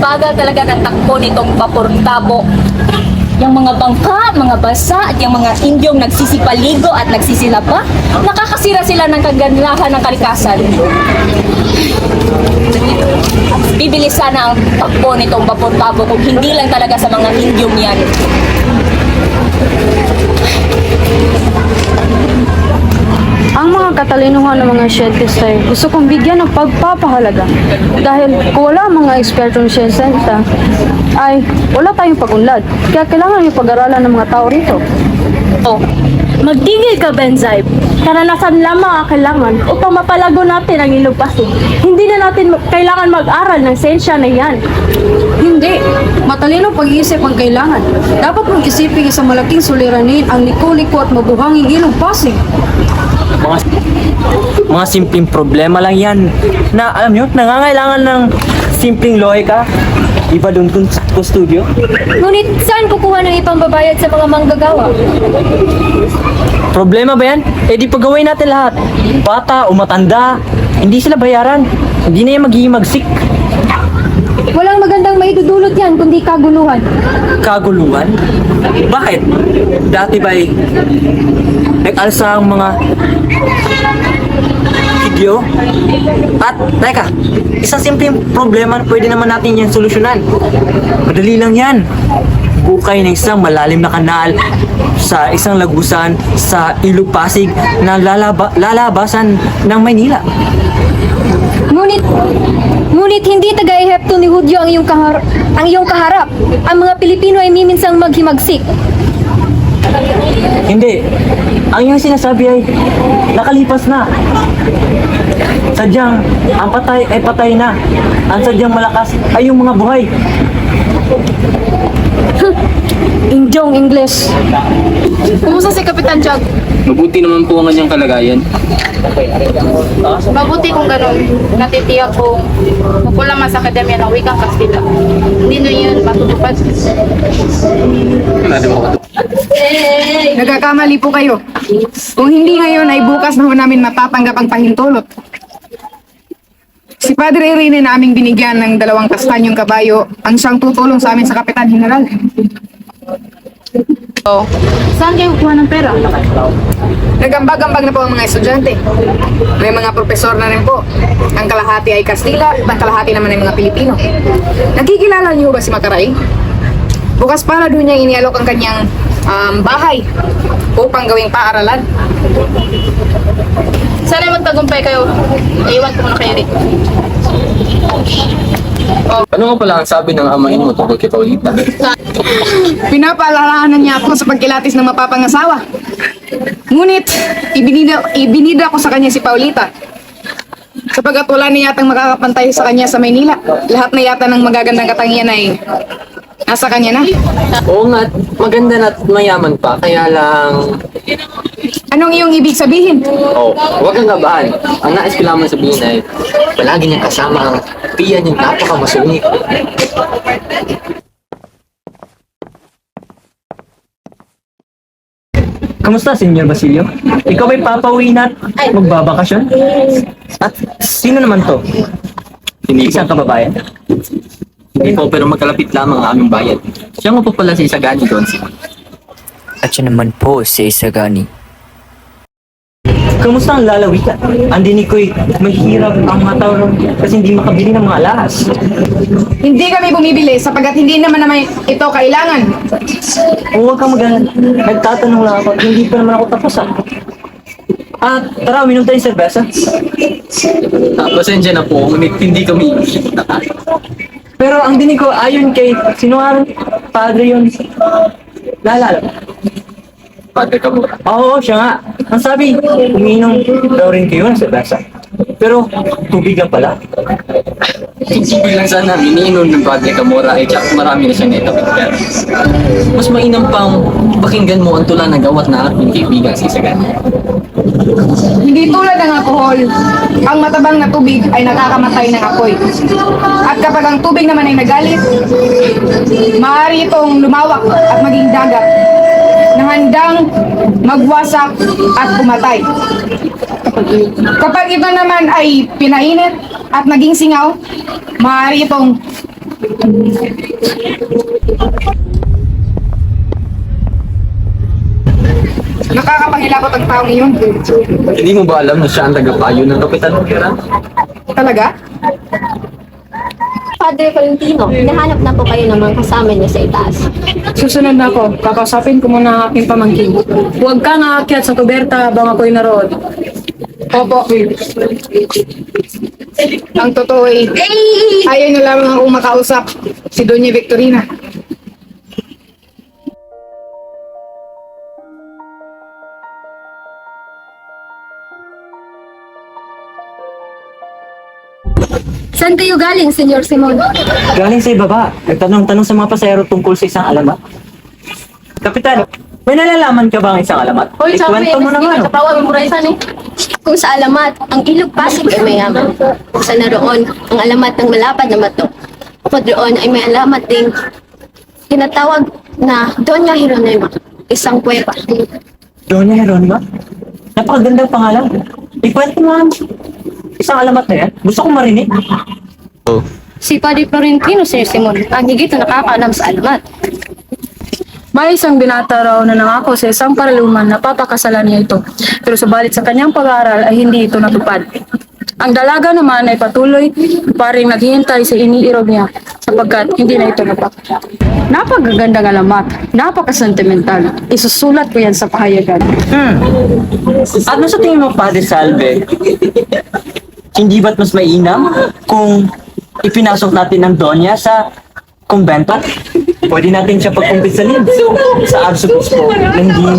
bagal talaga ng takbo nitong vapor tabo. Yung mga bangka, mga basa, at yung mga Indyong nagsisipaligo at nagsisilapa, nakakasira sila ng kagandahan ng kalikasan. Bibilis sana ang takbo nitong vapor tabo kung hindi lang talaga sa mga Indyong yan. Ang mga katalinuhan ng mga scientist ay gusto kong bigyan ng pagpapahalaga dahil kung wala ang mga ekspertong siyensenta ay wala tayong pagunlad. Kaya kailangan yung pag-aralan ng mga tao rito. Oh, magtigil ka, Benzaib. Karanasan lamang ang kailangan upang mapalago natin ang Ilog Pasig. Hindi na natin kailangan mag-aral ng siyensya na yan. Hindi. Matalino pag-iisip ang kailangan. Dapat mong isipin isang malaking suliranin ang liko-liko at mabuhanging ilog Pasig. Mga simpleng problema lang yan na alam nyo, nangangailangan ng simpleng lohika. Iba doon sa studio. Ngunit saan kukuha ng ipambabayad sa mga manggagawa? Problema ba yan? Eh di pagawin natin lahat. Bata o matanda, hindi sila bayaran. Hindi na yan magiging magsik. Walang magandang maidudulot yan kundi kaguluhan. Kaguluhan? Bakit? Dati ba'y nag-alsa ang mga video? At, teka, isang simpleng problema na pwede naman natin yan solusyonan. Madali lang yan. Bukay ng isang malalim na kanal sa isang lagusan sa Ilog Pasig na lalabasan ng Maynila. Ngunit hindi taga-ehepto ni Hudyo ang iyong kaharap. Ang mga Pilipino ay miminsang maghimagsik. Hindi. Ang iyong sinasabi ay nakalipas na. Sadyang ang patay ay patay na. Ang sadyang malakas ay yung mga buhay. Indyong Ingles. Kumusta si Kapitan Jug? Mabuti naman po ang kanyang kalagayan. Mabuti kung gano'n. Natitiyak kung mukulaman sa Akademya ng Wikang Kastila. Hindi na yun matutupad. Wala naman ako. Nagkakamali po kayo. Kung hindi ngayon ay bukas na ho namin matatanggap ang pahintulot. Si Padre Irene na aming binigyan ng 2 kastanyong kabayo ang siyang tutulong sa amin sa Kapitan General. Saan kayo kuha ng pera? Nagambag-ambag na po ang mga estudyante. May mga profesor na rin po. Ang kalahati ay Kastila at ang kalahati naman ay mga Pilipino. Nakikilala niyo ba si Makaray? Bukas para doon niya inialok ang kanyang bahay upang gawing paaralan. Sana magtagumpay kayo. Iwan ko muna kayo dito. Ano nga pala ang sabi ng amain mo tungkol kay Paulita? Pinapaalalahanan niya ako sa pagkilatis ng mapapangasawa. Ngunit, ibinida ko sa kanya si Paulita. Sapagat wala na yatang makakapantay sa kanya sa Maynila. Lahat na yata ng magagandang katangian ay nasa kanya na. Oo nga, maganda na at mayaman pa. Kaya lang... Anong iyong ibig sabihin? Oh, huwag kang kabahan. Ang nais ko lamang sabihin ay palagi niyang kasama ang tiyan niyang napakamasungit. Kamusta, Senyor Basilio? Ikaw ay papauwi na at magbabakasyon? At sino naman to? Hindi Isang po, kababayan? hindi po, pero magkalapit lamang ang aming bayan. Siya nga po pala si Isagani Don Simon. At siya naman po si Isagani. Kamusta ang lalawigan? Ang dinig ko'y mahirap ang mga tao kasi hindi makabili ng mga alahas. Hindi kami bumibili sapagat hindi naman ito kailangan. Huwag kang mag-alala. Nagtatanong lang ako at hindi pa naman ako tapos At tara, uminom tayo ng serbesa. Pasensya na po, ngunit hindi kami Pero ang dinig ko, ayon kay sinuwaran, padre yun. Naalala mo? Padre Camora. Oo, siya nga. Ang sabi, uminom daw rin kayo ng serbesa. Pero tubig lang pala. Tubig lang sana, iniinom ng Padre Camora ay tsak marami na siyang naitapit pera. Mas mainam pang pakinggan mo ang tula ng gawat na aking kaibigan si Isagani. Hindi tulad ng alkohol, ang matabang na tubig ay nakakamatay ng apoy. At kapag ang tubig naman ay nagalit, maaari itong lumawak at maging dagat na handang magwasak at pumatay. Kapag ito naman ay pinainit at naging singaw, maaari itong Nakakapangilabot ang taong iyon. Hindi mo ba alam na siya ang tagapayo ng Kapitan Mugera? Talaga? Padre Valentino, hinahanap na po kayo ng mga kasama niyo sa itaas. Susunod na ako. Kakausapin ko muna ang aking pamangkin. Huwag kang aakyat sa kuberta habang ako'y naroon. Opo. Ang totoo ay ayaw na lamang akong makausap si Doña Victorina. Saan kayo galing, Senyor Simon? Galing sa ibaba, nagtanong-tanong sa mga pasahero tungkol sa isang alamat. Kapitan, may nalalaman ka ba ang isang alamat? Ikwento mo naman. Kung sa alamat, ang Ilog Pasig ay mayaman. Sa naroon, ang alamat ng malapad na bato. Bukod roon ay may alamat ding tinatawag na Doña Jeronima, isang kuweba. Doña Jeronima? Napakagandang pangalan. Ikwento mo ang isang alamat na yan. Gusto kong marinig. Si Padre Florentino, Senyor Simon, ang higit na nakakaalam sa alamat. May isang binata raw na nangako sa isang paraluman na papakasalan niya ito. Pero subalit sa kanyang pag-aaral ay hindi ito natupad. Ang dalaga naman ay patuloy pa rin naghihintay sa iniirog niya sapagkat hindi na ito napak. Napakagandang alamat, napaka-sentimental. Isusulat ko yan sa pahayagan. Ano sa tingin mo, Padre Salve? Hindi ba't mas mainam kung ipinasok natin ang Donya sa kumbento? Pwede natin siya pagkumpisalin sa arsobispo na hindi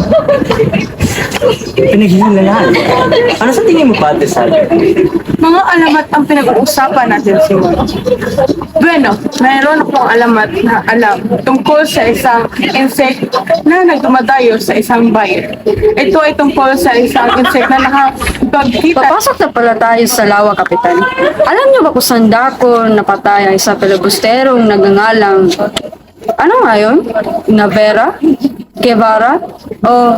pinaghihilalaan. Ano sa tingin mo, Padre Salve? Mga alamat ang pinag-uusapan natin, Simon. Bueno, mayroon akong alamat na alam tungkol sa isang insect na nagdumadayo sa isang bayan. Ito ay tungkol sa isang insect na nakapagkita. Papasok na pala tayo sa lawa, Kapitan. Alam niyo ba kung saan dako napatay ang isang palabusterong nagngangalang ano nga yun? Navera? Guevara? O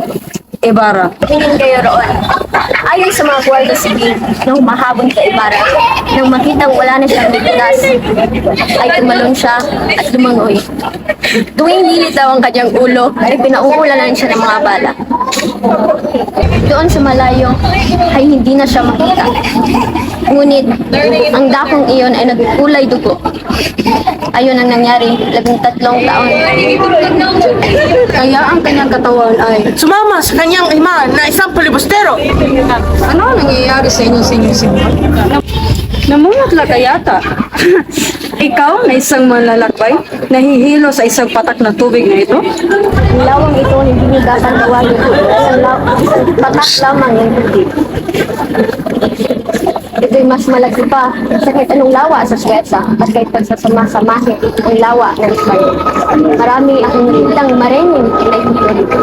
Ibarra? Tingin kayo roon. Ayon sa mga Guardia Civil na humahabol kay Ibarra, nang makitang wala na siyang ligtas, ay tumalon siya at lumangoy. Tuwing lilit daw ang kanyang ulo, ay pinauulanan siya ng mga bala. Doon sa malayo, ay hindi na siya makita. Ngunit, ang dakong iyon ay nagkulay dugo. Ayon ang nangyari, 13 taon. Kaya ang kanyang katawan ay Sumama sa kanyang ima na isang palibustero. ano ang nangyayari sa inyo, Senyor Simon? Namungatla ka yata. Ikaw na isang manlalakbay, nahihilo sa isang patak na tubig na ito? Ang lawang ito hindi niyo dapat tawagin. Isang patak lamang yung tubig. Ito'y mas malaki pa sa kahit anong lawa sa Suwetsa at kahit pagsasama-samahin ang lawa ng España. Marami akong nakitang marening na hindi dito.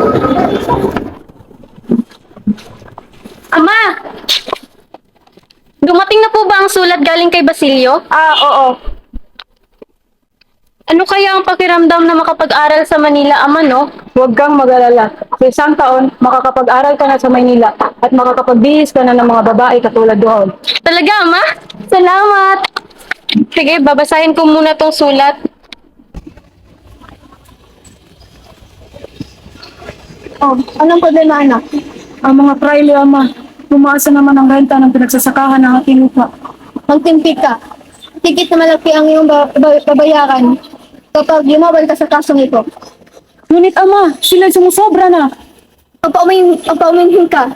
Ama! Dumating na po ba ang sulat galing kay Basilio? Oo. Ano kaya ang pakiramdam na makapag-aral sa Manila, Ama, no? Huwag kang mag-alala. Sa isang taon, makakapag-aral ka na sa Maynila at makapagbihis ka na ng mga babae katulad doon. Talaga, Ama? Salamat! Sige, babasahin ko muna tong sulat. Oh, anong problema, anak? Ang mga praile, Ama. Tumaasa naman ang renta ng pinagsasakahan ng aking lupa. Magtimpi ka. Higit na malaki ang iyong babayaran kapag lumabal ka sa kasong ito. Ngunit, Ama, sila'y sumusobra na. Pagpauminhin ka,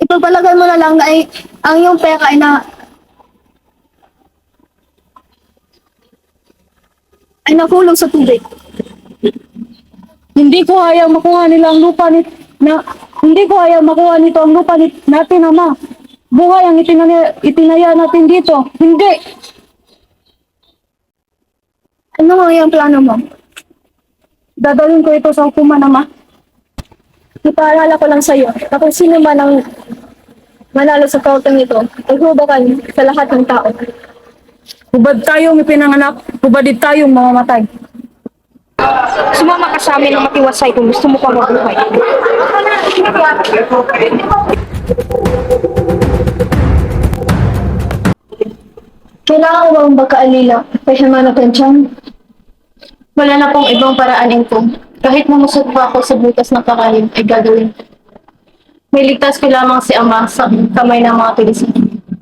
ipagpalagay mo na lang na ang iyong pera ay nahulog sa tubig. Hindi ko ayaw makuha nila ang lupa hindi ko ayaw makuha nito ang lupa natin, Ama. Buhay ang itinaya natin dito. Hindi. Ano nga yung plano mo? Dadalhin ko ito sa hukuman, Ama. Ipaalala ko lang sa iyo na kung sino man ang manalo sa kautang ito, ay hubakan sa lahat ng tao. Hubad tayong ipinanganak, hubadid tayong mamamatay. Sumama ka sa amin na matiwasay kung gusto mo pang mabuhay. Kailangan ko bang magkaalila kay Hermano Tenchang? Wala na pong ibang paraan ito. Kahit mamusot pa ako sa butas ng kakain, ay gagawin ko. May ligtas ko lamang si Ama sa kamay ng mga tulisan.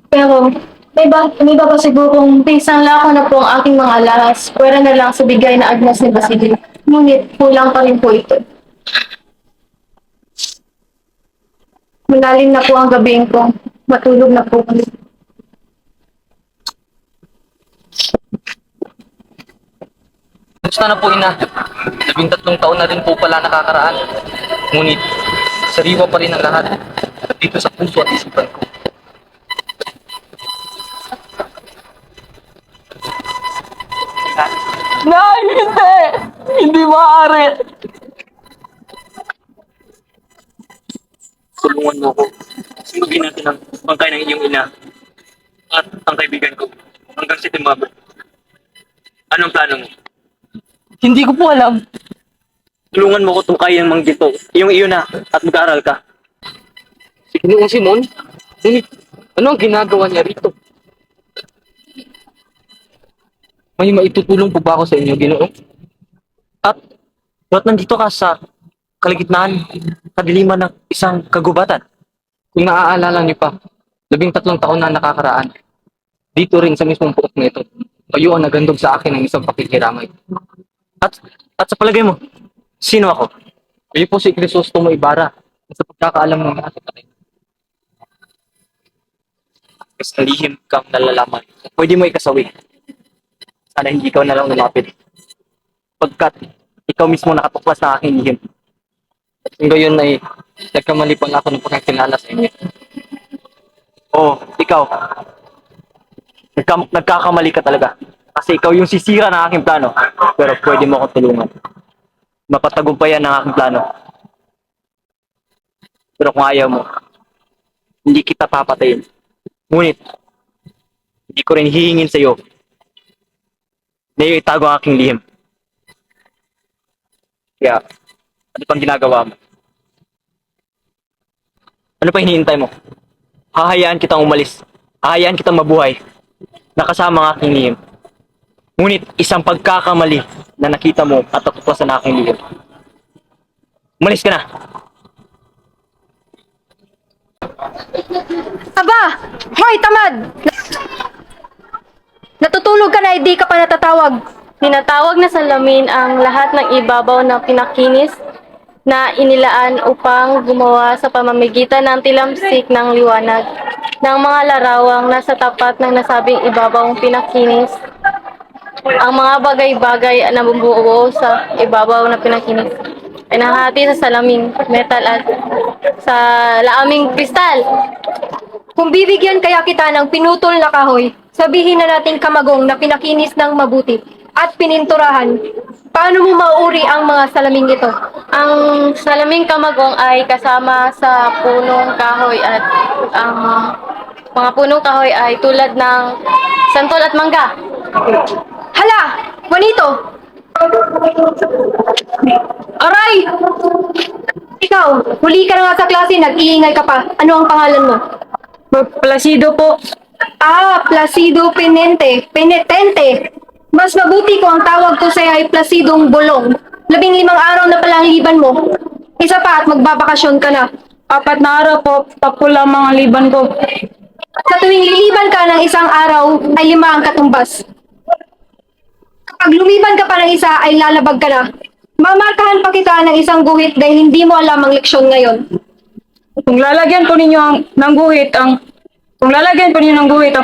Pero, may ba siguro kung pisang lako na po ang aking mga alahas, pwera na lang sa bigay na agnas ni Basilio. Ngunit, kulang pa rin po ito. Malalim na po ang gabiing ko. Matulog na po kami. Gusto na po ina. 13 taon na rin po pala nakakaraan. Ngunit, sariwa pa rin ang lahat. Dito sa puso at isipan ko. Nay, hindi! Hindi maaari! Tulungan mo ako. Sumugin natin ang bangkay ng iyong ina at ang kaibigan ko hanggang sa timabo. Anong plano mo? Hindi ko po alam. Tulungan mo ko tukayan mang dito. Iyong iyo na at mag-aaral ka. Si Ginoong Simon? Ngunit, ano ang ginagawa niya rito? May maitutulong po ba ako sa inyo, Ginoo? At ba't nandito ka sa kaligitnaan, kadiliman ng isang kagubatan? Kung naaalala niyo pa, 13 taon na nakakaraan. Dito rin sa mismong puok na ito, kayo ang nagandog sa akin ng isang pakikiramay. At sa palagay mo, sino ako? Kayo po si Crisostomo Ibarra, sa pagkakaalam ng mga kapatid. Mas nalihim kang nalalaman. Pwede mo ikasawi. Sana hindi ikaw na lang lumapit. Pagkat ikaw mismo nakatuklas ng aking lihim. Kung gayon ay nagkamali pa ako ng pagkakilala sa inyo. Oo, ikaw. Nagkakamali ka talaga. Kasi ikaw yung sisira ng aking plano. Pero pwede mo akong tulungan. Mapatagumpayan ng aking plano. Pero kung ayaw mo, hindi kita papatayin. Ngunit, hindi ko rin hihingin sa iyo na iyo itago ang aking lihim. Kaya, ano pang ginagawa mo? Ano pa hinihintay mo? Hahayaan kitang umalis. Hahayaan kitang mabuhay. Nakasama ang aking lihim. Ngunit isang pagkakamali na nakita mo at natuklasan ang aking lihim. Umalis ka na. Aba! Hoy, tamad! Natutulog ka na, hindi ka pa natatawag. Tinatawag na salamin ang lahat ng ibabaw na pinakinis na inilaan upang gumawa sa pamamagitan ng tilamsik ng liwanag ng mga larawang nasa tapat ng nasabing ibabawang pinakinis. Ang mga bagay-bagay na bumubuo sa ibabaw na pinakinis ay nahati sa salaming metal at sa laaming kristal. Kung bibigyan kaya kita ng pinutol na kahoy, sabihin na nating kamagong na pinakinis ng mabuti at pininturahan. Paano mo mauuri ang mga salaming ito? Ang salaming kamagong ay kasama sa punong kahoy at ang mga punong kahoy ay tulad ng santol at mangga. Hala! Juanito! Aray! Ikaw, huli ka na nga sa klase, nag-iingay ka pa. Ano ang pangalan mo? Placido po. Ah, Placido Penitente. Mas mabuti ko ang tawag ko sa'yo ay Placidong Bolong. 15 araw na pala ang liban mo. Isa pa at magbabakasyon ka na. 4 na araw po, papo lamang ang liban ko. Sa tuwing liliban ka ng isang araw, ay 5 ang katumbas. Kapag lumiban ka pa ng isa, ay lalabag ka na. Mamarkahan pa kita ng isang guhit dahil hindi mo alam ang leksyon ngayon. Kung lalagyan po ninyo ng guhit ang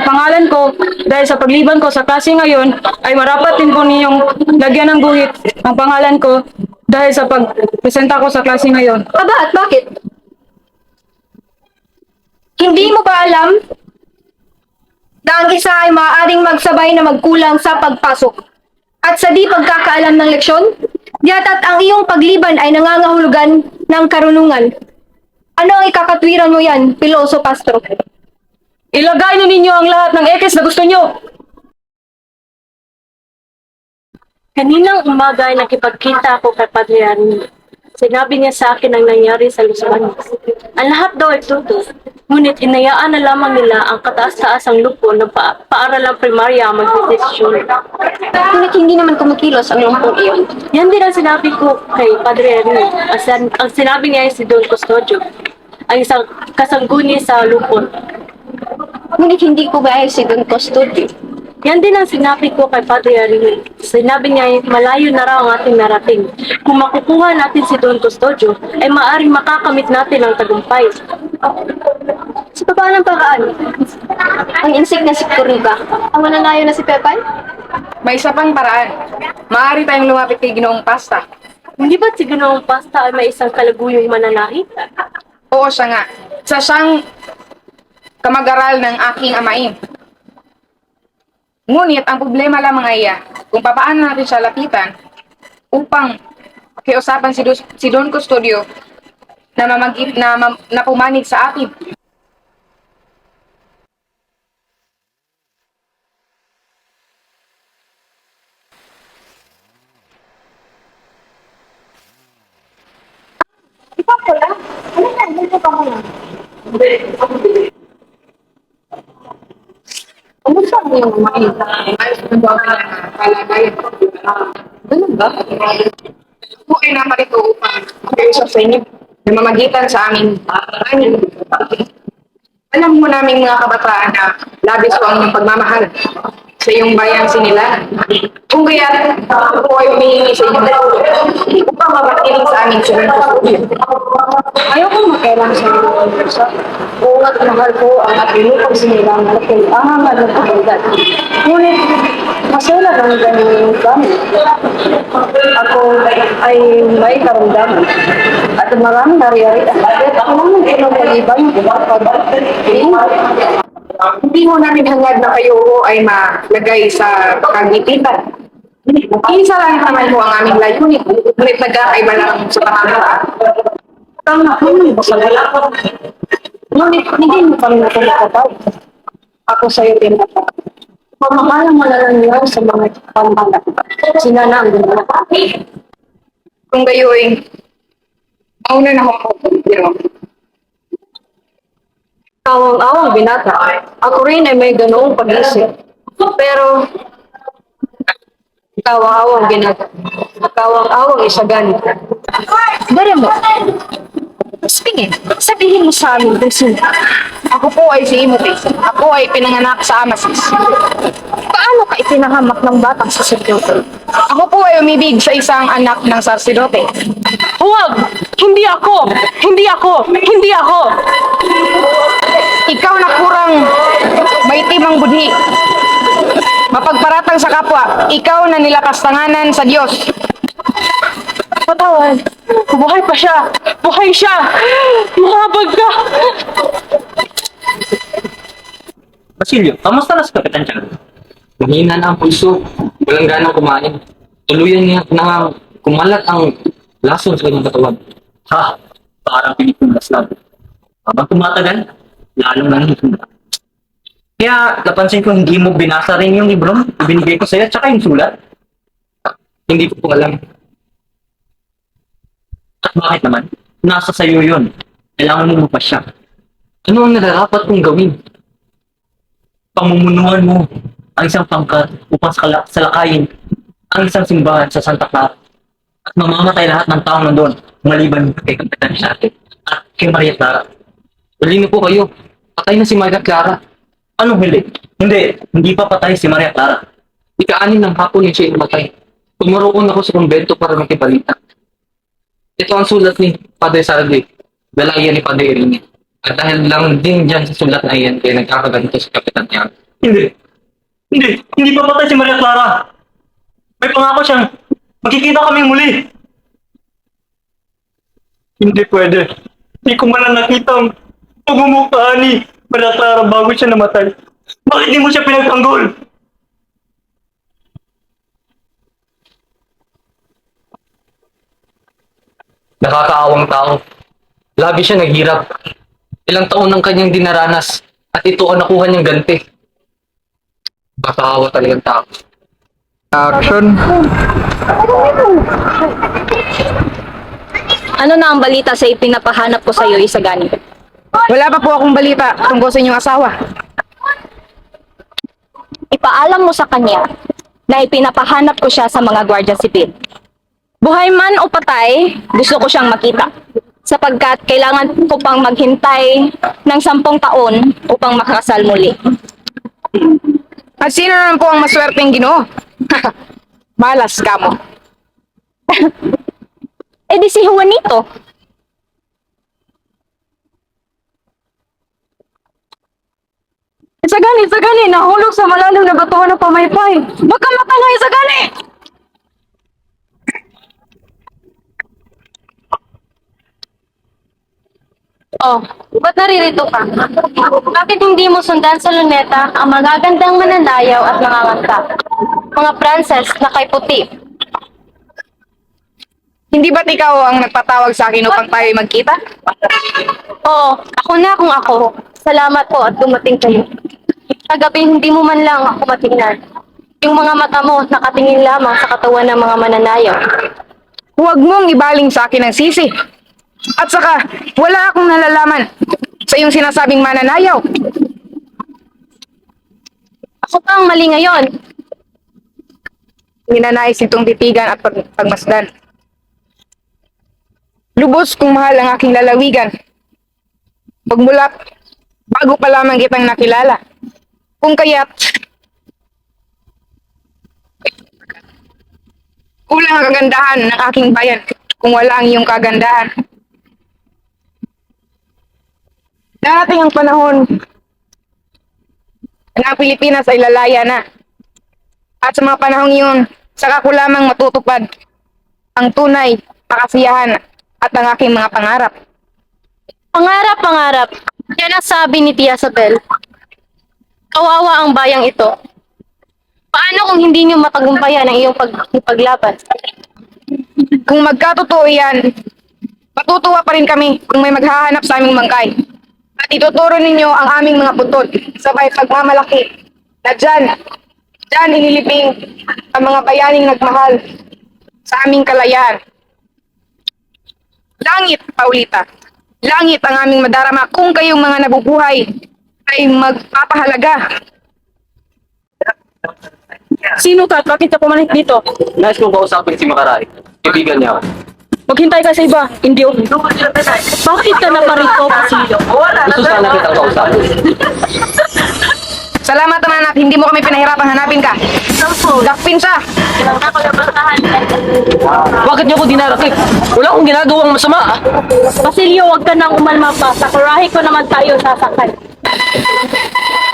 pangalan ko dahil sa pagliban ko sa klase ngayon, ay marapat din po ninyong lagyan ng guhit ang pangalan ko dahil sa pagpresenta ko sa klase ngayon. Aba, at bakit? Hindi mo ba alam na ang isa ay maaaring magsabay na magkulang sa pagpasok at sa di pagkakaalam ng leksyon? Yata't ang iyong pagliban ay nangangahulugan ng karunungan. Ano ang ikakatwiran mo yan, Piloso Castro? Ilagay na ninyo ang lahat ng ekes na gusto nyo. Kaninang umaga ay nakipagkita ako kay Padre Arnie. Sinabi niya sa akin ang nangyari sa Lusanis. Ang lahat daw ay totoo. Ngunit hinayaan na lamang nila ang kataas-taasang lupo ng paaralang primarya ang magdesisyon. Ngunit hindi naman kumikilos ang lumpong iyon. Yan din ang sinabi ko kay Padre Ernie. Ang sinabi niya ay si Don Custodio, ang isang kasangguni sa lupon. Ngunit hindi ko ba si Don Custodio? Yan din ang sinabi ko kay Padre Ernie. Sinabi niya ay malayo na raw ang ating narating. Kung makukuha natin si Don Custodio, ay maaaring makakamit natin ang tagumpay. Sa baba ng paraan, ang insig na si Kuriba, ang mananayo na si Pepay? May isa pang paraan. Maaari tayong lumapit kay Ginoong Pasta. Hindi ba si Ginoong Pasta ay may isang kalaguyong mananahi? Oo, siya nga. Isa siyang kamag-aral ng aking amain. Ngunit ang problema lamang ay kung papaano natin siya lapitan upang kiusapan si Don Custodio na pumanig sa atin. Ano sa iyong umain? Ayos na ba ang kalagayan? Ganun ba? Ako ay naparito upang makiusap sa inyo na mamagitan sa aming alam mo naming mga kabataan na labis ko ang iyong pagmamahal sa iyong bayan sinila. Kung kaya ako ay humihingi sa inyo upang mabakiling sa aming sunod studio. Ayoko makailang sa mga konversa. Oo at mahal ko ang atinupag sinilang na kailangan ng kabaldan. Ngunit, masaya lang ganyan kami. Ako ay may karamdaman. At maraming nangyari at kailangan ko ng pag-ibang Hindi mo namin hangad na kayo ay malagay sa kagipitan. Isa lang naman mo ang aming layunin, ngunit nagkakaiba lang sa pamamaraan. tama ko ng basagal. Ngunit hindi mo kami nakumakabaw. Ako sa'yo din ako. Pamamalang malalang lang sa mga pambalat. Sinanang din ako. Kung gayoy, mauna na ako pero Kawang-awang binata. Ako rin ay may ganoong pag-isip. Pero, kawang-awang binata. Kawang-awang isagan. Dari mo. Sige, sabihin mo sa amin kung sino. ako po ay si Imoti. Ako ay pinanganak sa Amasis. Paano ka ipinahamak ng batang saserdote? Ako po ay umibig sa isang anak ng sarsidote. Huwag! Hindi ako! Hindi ako! Hindi ako! Ikaw na kurang may timang budhi. Mapagparatang sa kapwa, ikaw na nilapastanganan sa Diyos. Patawan! Buhay pa siya! Buhay siya! Mahabag ka! Basilio, kamusta na si Kapitan Tiago? Mahina na ang pulso. Walang ganang kumain. Tuluyan niya na kumalat ang lason sa kanyang katawan. Ha? Parang Pilipinas lang. Habang tumatagal, lalong nanghihina. Kaya napansin ko hindi mo binasa rin yung libro ibinigay ko sa'yo, tsaka yung sulat. Hindi ko po alam. At bakit naman? Nasa sa'yo yun. Kailangan mo pa siya. Ano ang nararapat kong gawin? Pamumunuan mo ang isang pangkat upang salakayin ang isang simbahan sa Santa Clara. At mamamatay lahat ng tao nandun, maliban kay Kapitan Tiago at kay Maria Clara. Huli na po kayo. Patay na si Maria Clara. Anong huli? Hindi pa patay si Maria Clara. Ika-anin ng hapon niya siya imatay. Tumuroon ako sa kumbento para makibalita. Ito ang sulat ni Padre Sardi, dalayan ni Padre Irini. At dahil lang din dyan sa sulat na iyan, kaya nagkakaganito si Kapitan Tiago. Hindi pa patay si Maria Clara. May pangako siyang magkikita kaming muli. Hindi pwede. Hindi ko man lang nakita ang pagmumukha ni Maria Clara bago siya namatay. Bakit di mo siya pinagtanggol? Nakakaawang tao. Labi siya naghirap. Ilang taon ang kanyang dinaranas at ito ang nakuha niyang ganti. Nakakaawa talagang tao. Action. Ano na ang balita sa ipinapahanap ko sa iyo, Isagani? Wala pa po akong balita tungkol sa inyong asawa. Ipaalam mo sa kanya na ipinapahanap ko siya sa mga gwardiya sibil. Buhay man o patay, gusto ko siyang makita. Sapagkat kailangan ko pang maghintay ng 10 taon upang makasal muli. At sino naman po ang maswerteng Ginoo? Malas ka mo. Eh di si Juanito. Isagani, nahulog sa malalim na batuhan ng pamaypay. Baka matangay, Isagani! Oh, ba't naririto ka? Bakit hindi mo sundan sa luneta ang magagandang mananayaw at nanganganta? Mga Frances na kay puti. Hindi ba't ikaw ang nagpatawag sa akin upang tayo magkita? Oo, ako na kung ako. Salamat po at dumating kayo. Kagabi hindi mo man lang ako matingnan. Yung mga mata mo nakatingin lamang sa katawan ng mga mananayaw. Huwag mong ibaling sa akin ang sisi. At saka, wala akong nalalaman sa iyong sinasabing mananayaw. Ako pa ang mali ngayon. Ninanais itong titigan at pagmasdan. Lubos kung mahal ang aking lalawigan. Magmulat, bago pa lamang kitang nakilala. Kung kaya't, kulang ang kagandahan ng aking bayan kung wala ang iyong kagandahan. Darating ang panahon na ang Pilipinas ay lalaya na. At sa mga panahong iyon, saka ko lamang matutupad ang tunay na kasiyahan at ang aking mga pangarap. Pangarap. Yan ang sabi ni Tia Isabel. Kawawa ang bayang ito. Paano kung hindi niyo matagumpayan ang iyong paglaban? Kung magkatotoo yan, matutuwa pa rin kami kung may maghahanap sa aming bangkay. At ituturo ninyo ang aming mga putol sabay pagmamalaki na dyan inilibing ang mga bayaning nagmahal sa aming kalayaan. Langit, Paulita, langit ang aming madarama kung kayong mga nabubuhay ay magpapahalaga. Sino ka? Bakit ka pumanik dito? Nais kong kausapin si Makaray. Kaibigan niya ako. Maghintay ka sa iba. Hindi ako. Bakit ka naparito, Basilio? Gusto sana kitang kausapin. Salamat naman at hindi mo kami pinahirapang hanapin ka. Dakpin siya. Bakit niyo ako dinarakip? Wala akong ginagawang masama. Basilio, huwag ka nang umalma pa. Sa kurahe ko naman tayo sasakay.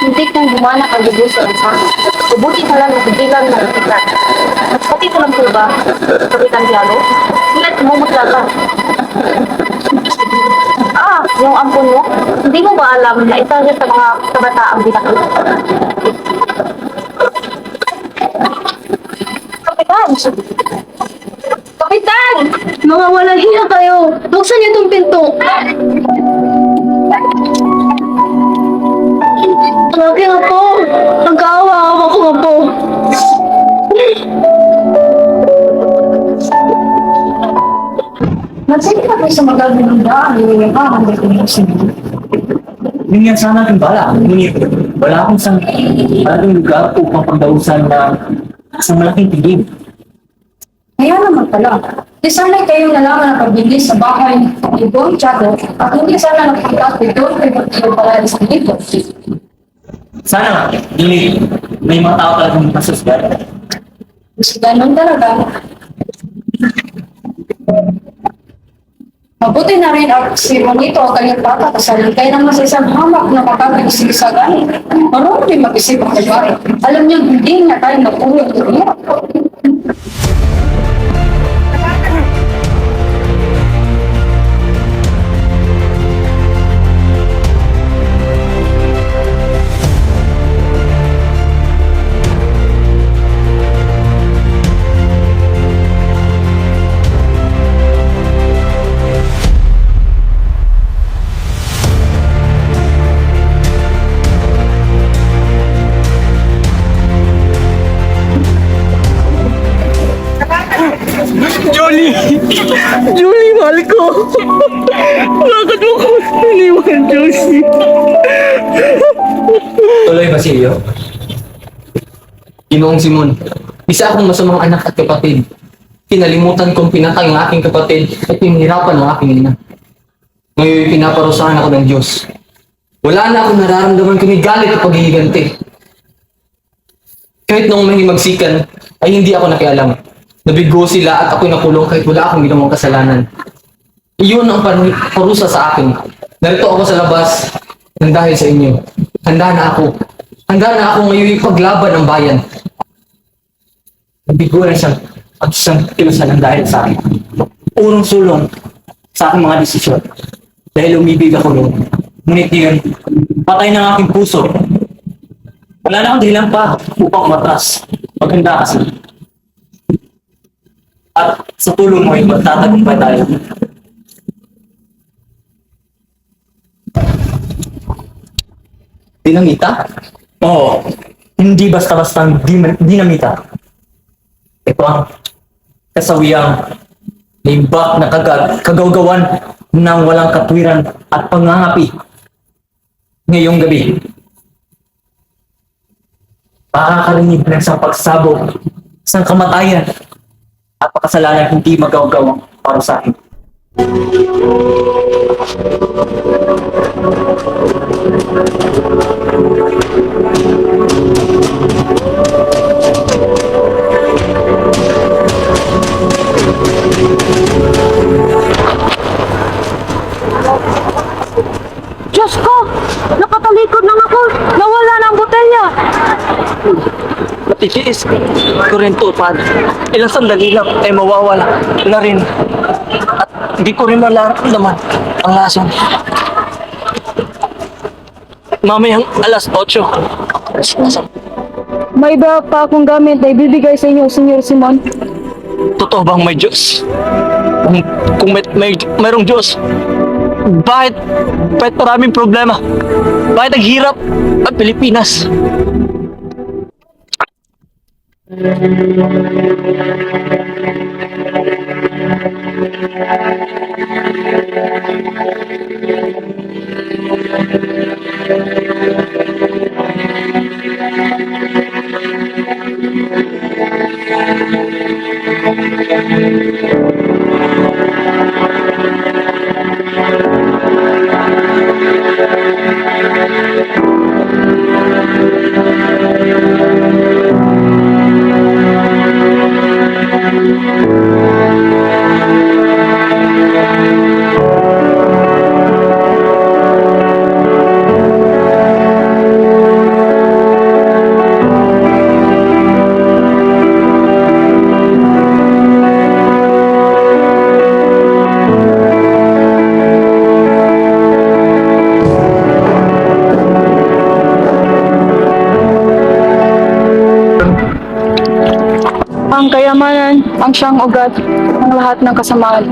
Hindi kang gumana pag-ibuso ang sama. Ubuti ka lang napigilan ng itiglan. At pati ko lang po ba, Kapitan Diallo? Ilan tumumutla ka? Yung ampun mo, hindi mo ba alam na itarget sa mga kabataang binakit? Kapitan! Kapitan! Mga walang hiya kayo! Buksan niyo itong pinto! Lagi nga po! Nagkaawa-awa ko nga po! Nagsige na kayo sa magagawin ng daan, yung hanggang ko yung sige. Yun yan sana aking bala. Ngunit wala akong isang malaking lugar upang pagdausan na isang malaking tigib. Kaya naman pala. Di sana kayong nalaman ang pagbili sa bahay ni Don Chago at hindi sana nakikita kay Don Pedro para sa dito. Sana nga, ngunit may mga tao talagang masusgan. Gusto ganun talaga. Mabuti na rin ang si Juanito ang kanyang bata kasali kaya naman sa isang hamak na makakagising sa gani. Marunong din mag-isip ang babae. Alam niyo, hindi niya tayo napulot niya. Mahal ko. Bakit mo ko iniwan, Josie? Tuloy, Basilio. Ginoong Simon, isa akong masamang anak at kapatid. Kinalimutan kong pinatay ang aking kapatid at pinahirapan ang aking ina. Ngayon pinaparusahan ako ng Diyos. Wala na akong nararamdaman kundi galit at paghihiganti. Kahit noong may magsikan, ay hindi ako nakialam. Nabigo sila at ako'y nakulong kahit wala akong ginawang kasalanan. Iyon ang parusa sa akin. Narito ako sa labas ng dahil sa inyo. Handa na ako. Handa na ako ngayon ipaglaban ng bayan. Nabigo na siya at siyang kilusan ng dahil sa akin. Urong sulong sa aking mga desisyon. Dahil umibig ako noon. Ngunit ngayon, patay ng aking puso. Wala na akong dahilan pa upang umatras. Maganda kasi. At sa tulong mo ay magtatagumpay tayo. Dinamita? Oo, hindi basta-bastang dinamita. Ito ang kasawiyang limbak na kagawgawan ng walang katwiran at pangangapi. Ngayong gabi, makakarinig ng isang pagsabog, isang kamatayan, at pakasalanan hindi magawagawang para sa akin. Diyos ko! Nakatalikod lang ako! Nawala na ang botelya! Matitiis ko rin to, Pan. Ilang sandali lang ay mawawala na rin. At hindi ko rin malaman ang lason. Mamayang alas 8. May iba pa akong gamit na ibibigay sa inyo, Senyor Simon. Totoo bang may Diyos? Kung mayroong Diyos, bakit maraming problema? Bakit ang hirap ang Pilipinas? Ang kayamanan ang siyang ugat ng lahat ng kasamaan.